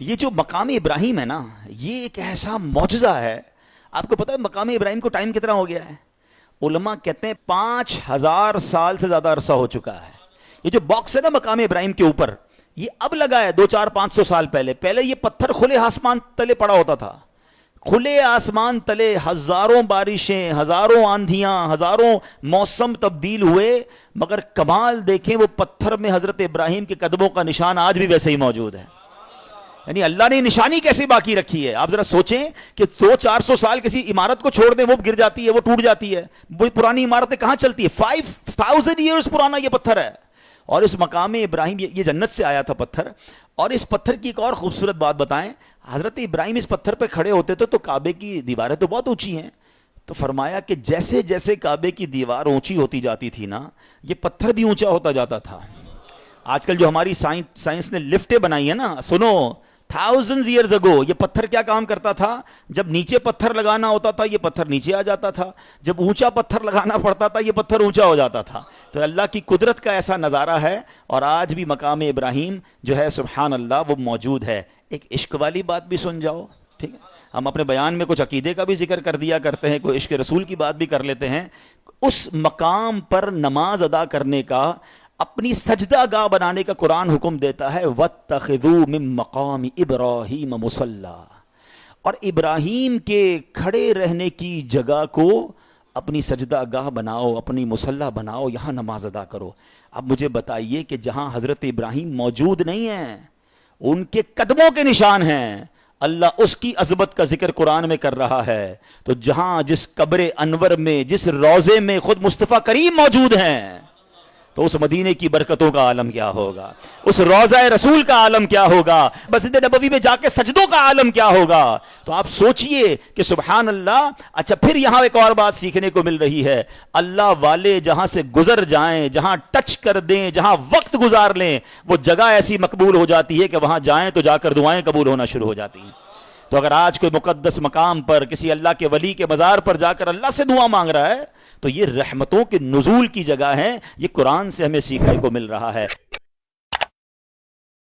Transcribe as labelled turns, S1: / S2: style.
S1: یہ جو مقام ابراہیم ہے نا، یہ ایک ایسا معجزہ ہے. آپ کو پتا ہے مقام ابراہیم کو ٹائم کتنا ہو گیا ہے؟ علماء کہتے ہیں 5000 سال سے زیادہ عرصہ ہو چکا ہے. یہ جو باکس ہے نا مقام ابراہیم کے اوپر، یہ اب لگا ہے 200-400-500 سال پہلے یہ پتھر کھلے آسمان تلے پڑا ہوتا تھا. کھلے آسمان تلے ہزاروں بارشیں، ہزاروں آندھیاں، ہزاروں موسم تبدیل ہوئے، مگر کمال دیکھیں وہ پتھر میں حضرت ابراہیم کے قدموں کا نشان آج بھی ویسے ہی موجود ہے. یعنی اللہ نے نشانی کیسے باقی رکھی ہے. آپ ذرا سوچیں کہ 200-400 سال کسی عمارت کو چھوڑ دیں، وہ گر جاتی ہے، وہ ٹوٹ جاتی ہے. وہ پرانی عمارتیں کہاں چلتی ہے؟ 5000 ایئرز پرانا یہ پتھر ہے. اور اس مقام ابراہیم، یہ جنت سے آیا تھا پتھر. اور اس پتھر کی ایک اور خوبصورت بات بتائیں، حضرت ابراہیم اس پتھر پہ کھڑے ہوتے تھے تو کعبے کی دیواریں تو بہت اونچی ہیں، تو فرمایا کہ جیسے جیسے کعبے کی دیوار اونچی ہوتی جاتی تھی نا، یہ پتھر بھی اونچا ہوتا جاتا تھا. آج کل جو ہماری سائنس نے لفٹیں بنائی ہیں نا، سنو، thousands years ago یہ پتھر کیا کام کرتا تھا؟ جب نیچے پتھر لگانا ہوتا تھا یہ پتھر نیچے آ جاتا تھا، جب اونچا پتھر لگانا پڑتا تھا یہ پتھر اونچا ہو جاتا تھا. تو اللہ کی قدرت کا ایسا نظارہ ہے. اور آج بھی مقام ابراہیم جو ہے سبحان اللہ وہ موجود ہے. ایک عشق والی بات بھی سن جاؤ، ٹھیک ہے؟ ہم اپنے بیان میں کچھ عقیدے کا بھی ذکر کر دیا کرتے ہیں، کوئی عشق رسول کی بات بھی کر لیتے ہیں. اس مقام پر نماز ادا کرنے کا، اپنی سجدہ گاہ بنانے کا قرآن حکم دیتا ہے، وَاتَّخِذُوا مِن مَّقَامِ إِبْرَاهِيمَ مُصَلًّى، اور ابراہیم کے کھڑے رہنے کی جگہ کو اپنی سجدہ گاہ بناؤ، اپنی مصلی بناؤ، یہاں نماز ادا کرو. اب مجھے بتائیے کہ جہاں حضرت ابراہیم موجود نہیں ہیں، ان کے قدموں کے نشان ہیں، اللہ اس کی عظمت کا ذکر قرآن میں کر رہا ہے. تو جہاں جس قبر انور میں، جس روضے میں خود مصطفیٰ کریم موجود ہیں، تو اس مدینے کی برکتوں کا عالم کیا ہوگا، اس روضہ رسول کا عالم کیا ہوگا، مسجد نبوی میں جا کے سجدوں کا عالم کیا ہوگا. تو آپ سوچئے کہ سبحان اللہ. اچھا پھر یہاں ایک اور بات سیکھنے کو مل رہی ہے، اللہ والے جہاں سے گزر جائیں، جہاں ٹچ کر دیں، جہاں وقت گزار لیں، وہ جگہ ایسی مقبول ہو جاتی ہے کہ وہاں جائیں تو جا کر دعائیں قبول ہونا شروع ہو جاتی ہیں. تو اگر آج کوئی مقدس مقام پر کسی اللہ کے ولی کے مزار پر جا کر اللہ سے دعا مانگ رہا ہے، تو یہ رحمتوں کے نزول کی جگہ ہے. یہ قرآن سے ہمیں سیکھنے کو مل رہا ہے.